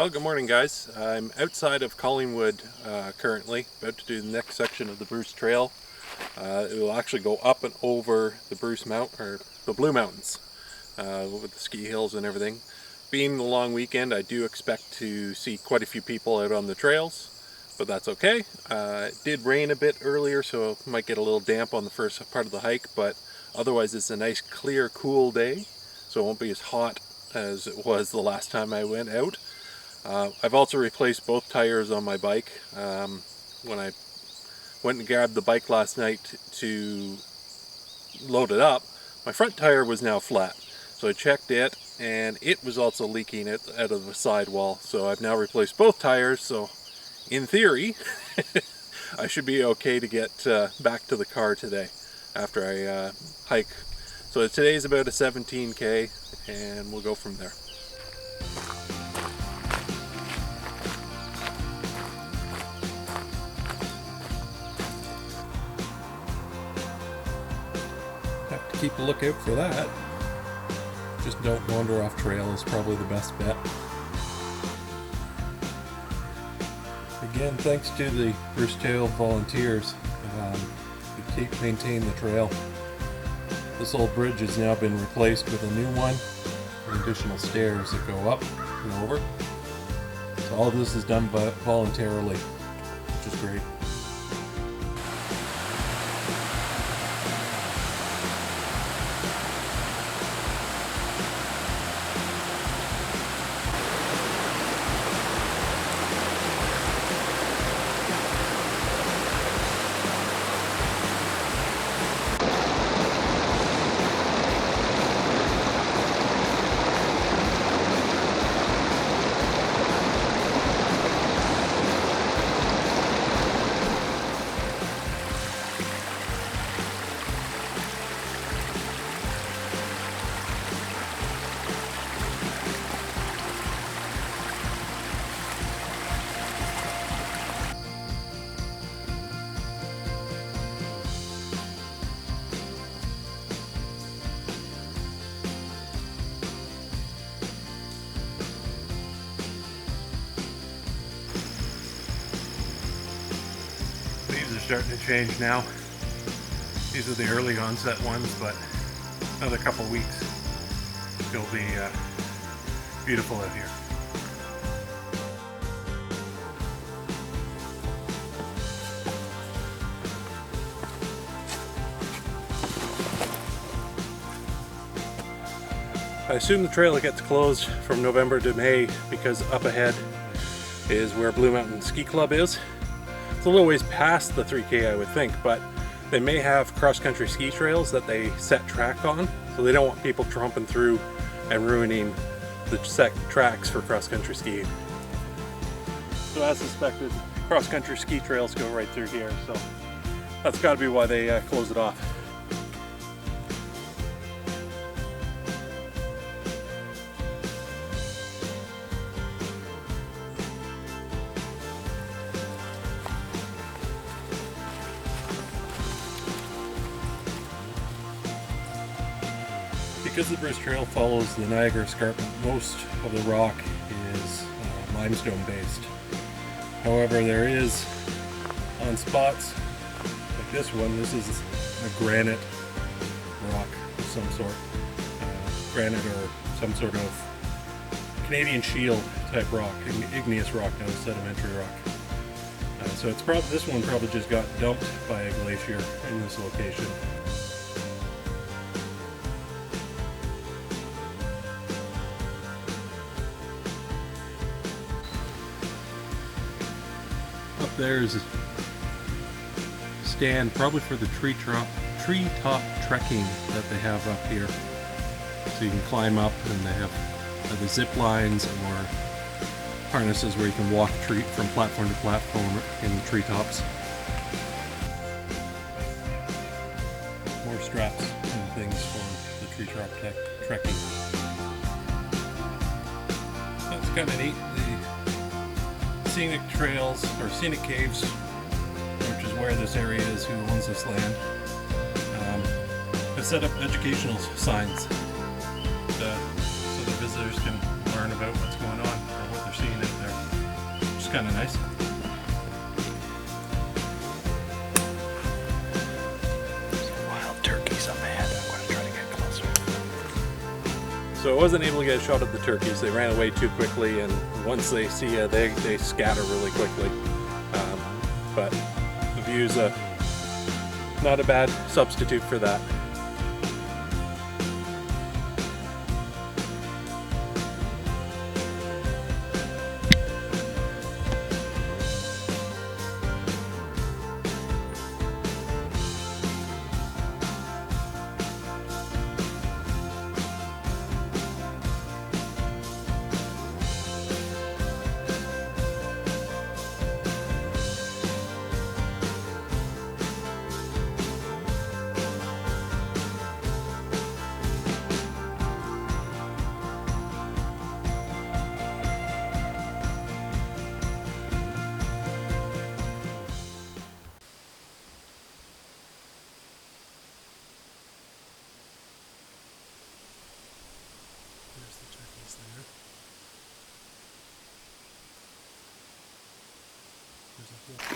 Well, good morning, guys. I'm outside of Collingwood currently, about to do the next section of the Bruce Trail. It will actually go up and over the the Blue Mountains with the ski hills and everything. Being the long weekend, I do expect to see quite a few people out on the trails, but that's okay. It did rain a bit earlier, so it might get a little damp on the first part of the hike, but otherwise it's a nice, clear, cool day, so it won't be as hot as it was the last time I went out. I've also replaced both tires on my bike. When I went and grabbed the bike last night to load it up, my front tire was now flat. So I checked it, and it was also leaking out of the sidewall. So I've now replaced both tires, so in theory, I should be okay to get back to the car today after I hike. So today's about a 17K, and we'll go from there. Have to keep a lookout for that. Just don't wander off trail is probably the best bet. Again, thanks to the Bruce Trail volunteers who keep maintaining the trail. This old bridge has now been replaced with a new one, with additional stairs that go up and over. So all this is done voluntarily, which is great. Starting to change now. These are the early onset ones, but another couple weeks it'll be beautiful out here. I assume the trail gets closed from November to May because up ahead is where Blue Mountain Ski Club is. It's a little ways past the 3K, I would think, but they may have cross-country ski trails that they set track on, so they don't want people tromping through and ruining the set tracks for cross-country skiing. So as suspected, cross-country ski trails go right through here, so that's got to be why they close it off. Because the Bruce Trail follows the Niagara Escarpment, most of the rock is limestone based. However, there is, on spots like this one, this is a granite rock of some sort. Granite or some sort of Canadian Shield type rock, igneous rock, not a sedimentary rock. So it's this one probably just got dumped by a glacier in this location. There is a stand probably for the treetop trekking that they have up here. So you can climb up, and they have the zip lines or harnesses where you can walk from platform to platform in the treetops. More straps and things for the treetop trekking. That's kind of neat. Scenic trails, or scenic caves, which is where this area is, who owns this land, have set up educational signs so the visitors can learn about what's going on or what they're seeing out there. kind of nice. Wild turkeys up ahead. I'm going to try to get closer. So I wasn't able to get a shot at the turkeys. They ran away too quickly, and once they see you, they scatter really quickly. But the view's not a bad substitute for that.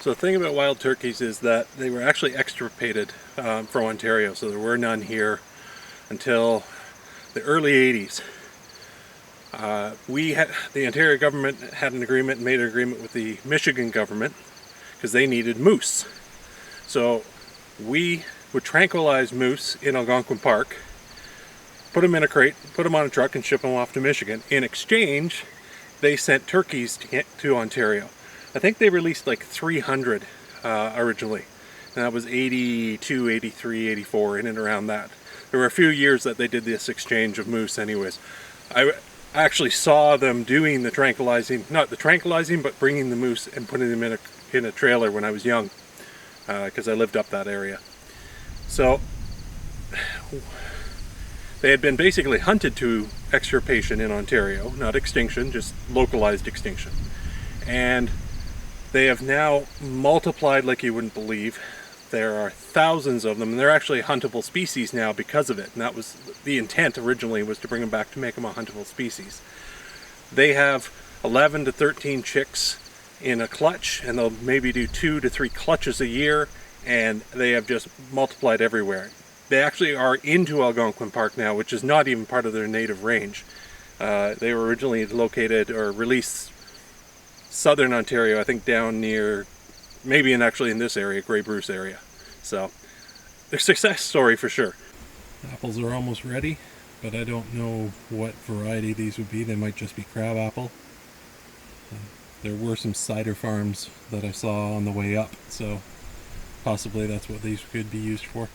So the thing about wild turkeys is that they were actually extirpated from Ontario, so there were none here until the early 80s. The Ontario government had an agreement and made an agreement with the Michigan government because they needed moose. So we would tranquilize moose in Algonquin Park, put them in a crate, put them on a truck and ship them off to Michigan. In exchange, they sent turkeys to Ontario. I think they released like 300 originally, and that was 82, 83, 84, in and around that. There were a few years that they did this exchange of moose anyways. I actually saw them doing the tranquilizing, not the tranquilizing, but bringing the moose and putting them in a trailer when I was young, because I lived up that area. So they had been basically hunted to extirpation in Ontario, not extinction, just localized extinction. And they have now multiplied like you wouldn't believe. There are thousands of them, and they're actually a huntable species now because of it. And that was the intent originally, was to bring them back to make them a huntable species. They have 11 to 13 chicks in a clutch, and they'll maybe do 2 to 3 clutches a year, and they have just multiplied everywhere. They actually are into Algonquin Park now, which is not even part of their native range. They were originally located or released southern Ontario, I think down near, maybe actually in this area, Grey Bruce area. So, a success story for sure. Apples are almost ready, but I don't know what variety these would be. They might just be crab apple. There were some cider farms that I saw on the way up, so possibly that's what these could be used for.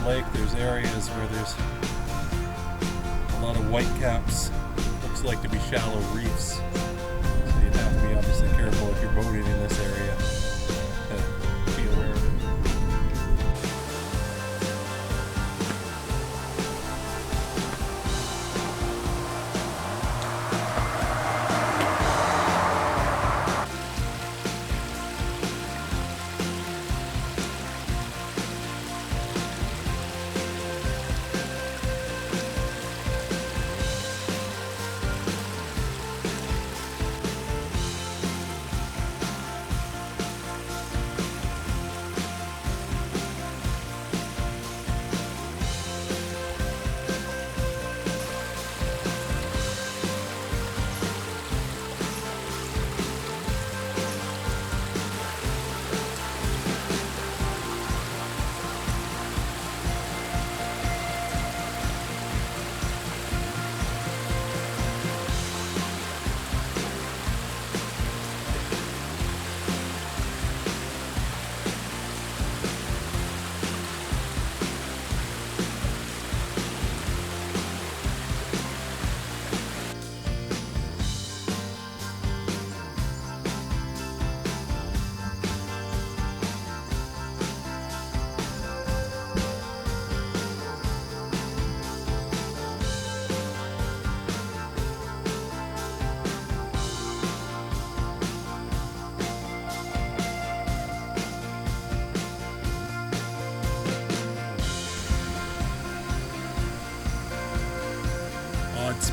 Lake, there's areas where there's a lot of whitecaps. Looks like to be shallow reefs. So you'd have to be obviously careful if you're boating in this area to be aware of it.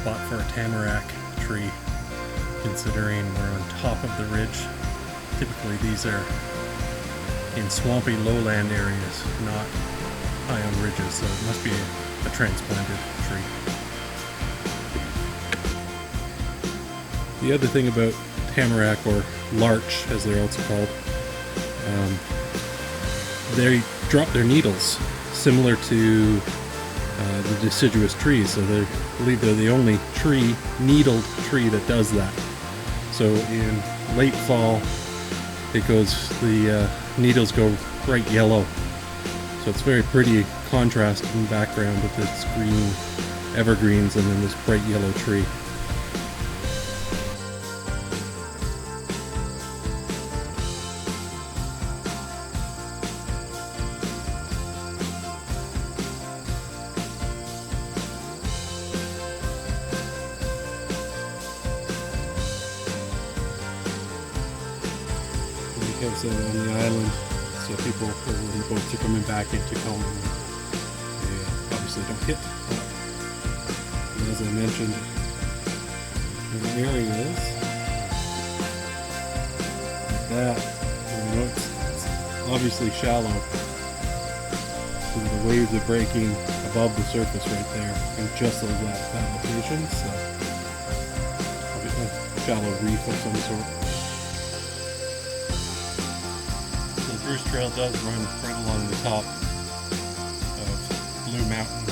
spot for a tamarack tree, considering we're on top of the ridge. Typically these are in swampy lowland areas, not high on ridges, so it must be a transplanted tree. The other thing about tamarack, or larch as they're also called, they drop their needles similar to the deciduous trees, so they believe they're the only needled tree that does that. So in late fall the needles go bright yellow, so it's very pretty contrast in the background with its green evergreens and then this bright yellow tree. Because on the island, so people, when the boats are coming back into Collingwood, they obviously don't hit. And as I mentioned, the area is like that. You know, it's obviously shallow, so the waves are breaking above the surface right there, and just like that location. So probably a shallow reef of some sort. Bruce Trail does run right along the top of Blue Mountain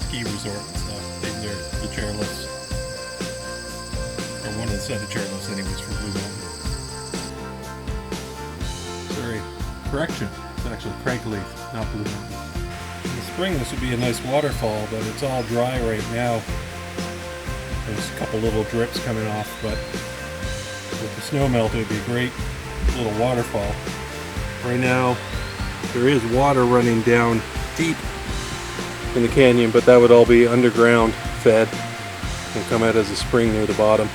Ski Resort, so they're the chairlifts, or one of the set of chairlifts anyways from Blue Mountain. Sorry, correction, it's actually Craigleaf, not Blue Mountain. In the spring this would be a nice waterfall, but it's all dry right now. There's a couple little drips coming off, but with the snow melt it would be a great little waterfall. Right now, there is water running down deep in the canyon, but that would all be underground fed and come out as a spring near the bottom.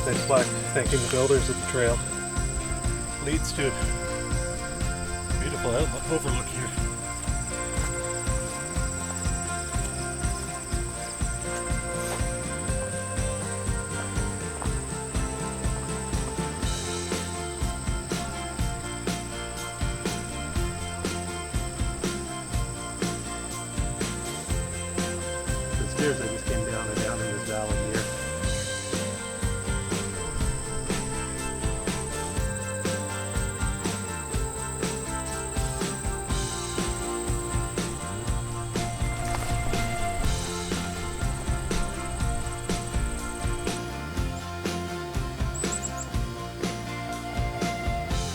Nice plaque thanking the builders of the trail. Leads to a beautiful overlook here. The stairs I just came down are down in this valley here.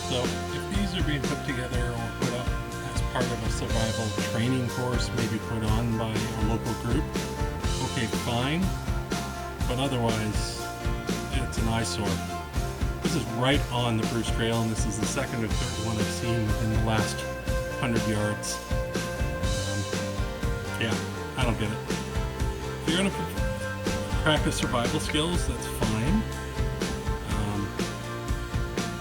So if these are being put together or put up as part of a survival training course, maybe put on by a local group, okay, fine, but otherwise it's an eyesore. This is right on the Bruce Trail, and this is the second or third one I've seen within the last 100 yards. Yeah, I don't get it. If you're going to practice survival skills, that's fine.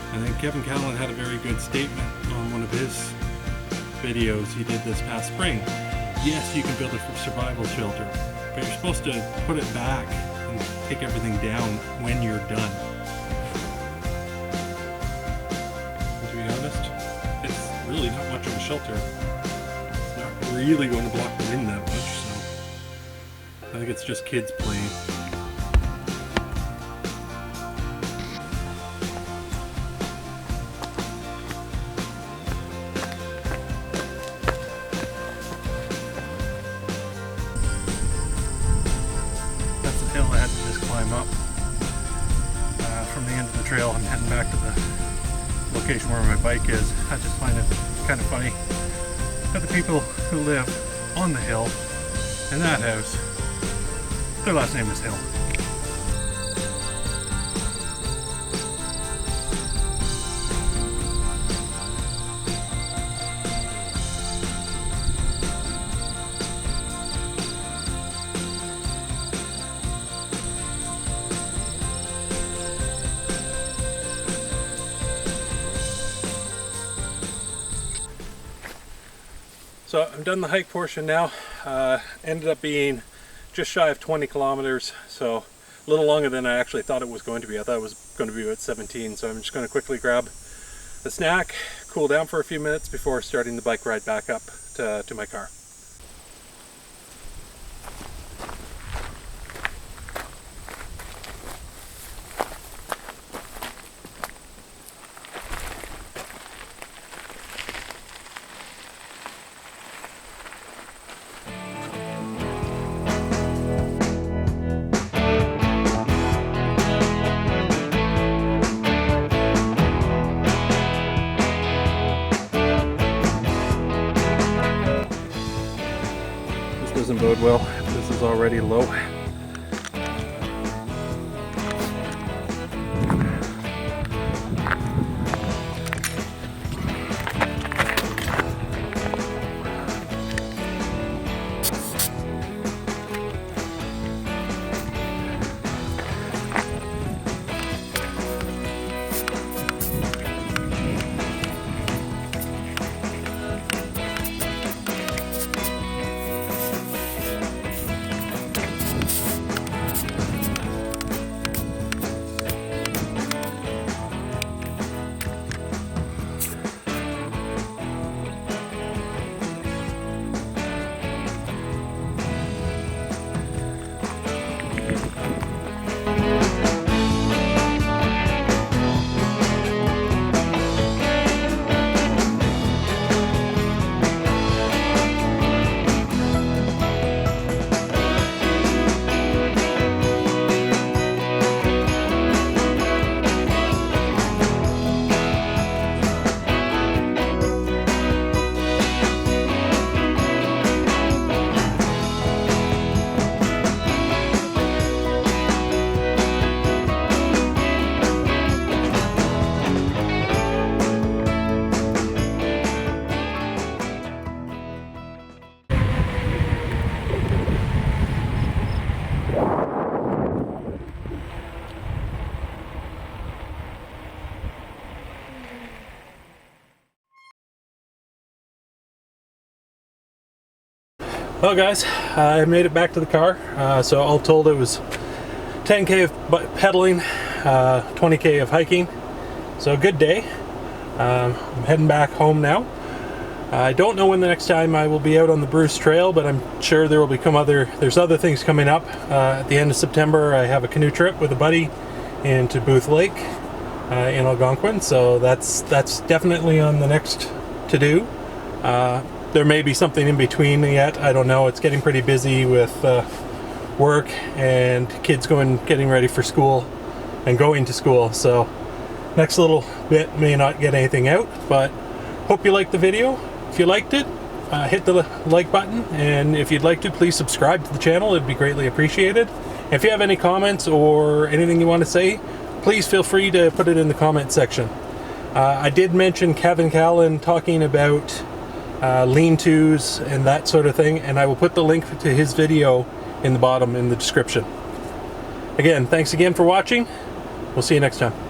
I think Kevin Callen had a very good statement on one of his videos he did this past spring. yes, you can build a survival shelter, but you're supposed to put it back and take everything down when you're done. And to be honest, it's really not much of a shelter. It's not really going to block the wind that much, so I think it's just kids playing. That's the hill I had to just climb up from the end of the trail. I'm heading back to the location where my bike is. I just find it kind of funny that the people who live on the hill in that house, their last name is Hill. So I'm done the hike portion now. Ended up being just shy of 20 kilometers, so a little longer than I actually thought it was going to be. I thought it was going to be about 17, so I'm just going to quickly grab a snack, cool down for a few minutes before starting the bike ride back up to my car. Doesn't bode well if this is already low. Well guys, I made it back to the car. So all told it was 10k of pedaling, 20k of hiking. So a good day. I'm heading back home now. I don't know when the next time I will be out on the Bruce Trail, but I'm sure there will become there's other things coming up. At the end of September I have a canoe trip with a buddy into Booth Lake in Algonquin, so that's definitely on the next to do. There may be something in between yet, I don't know. It's getting pretty busy with work and kids getting ready for school and going to school, so next little bit may not get anything out, but hope you liked the video. If you liked it, hit the like button, and if you'd like to, please subscribe to the channel. It'd be greatly appreciated. If you have any comments or anything you want to say, please feel free to put it in the comment section. I did mention Kevin Callen talking about lean-tos and that sort of thing, and I will put the link to his video in the bottom in the description. Again, thanks again for watching. We'll see you next time.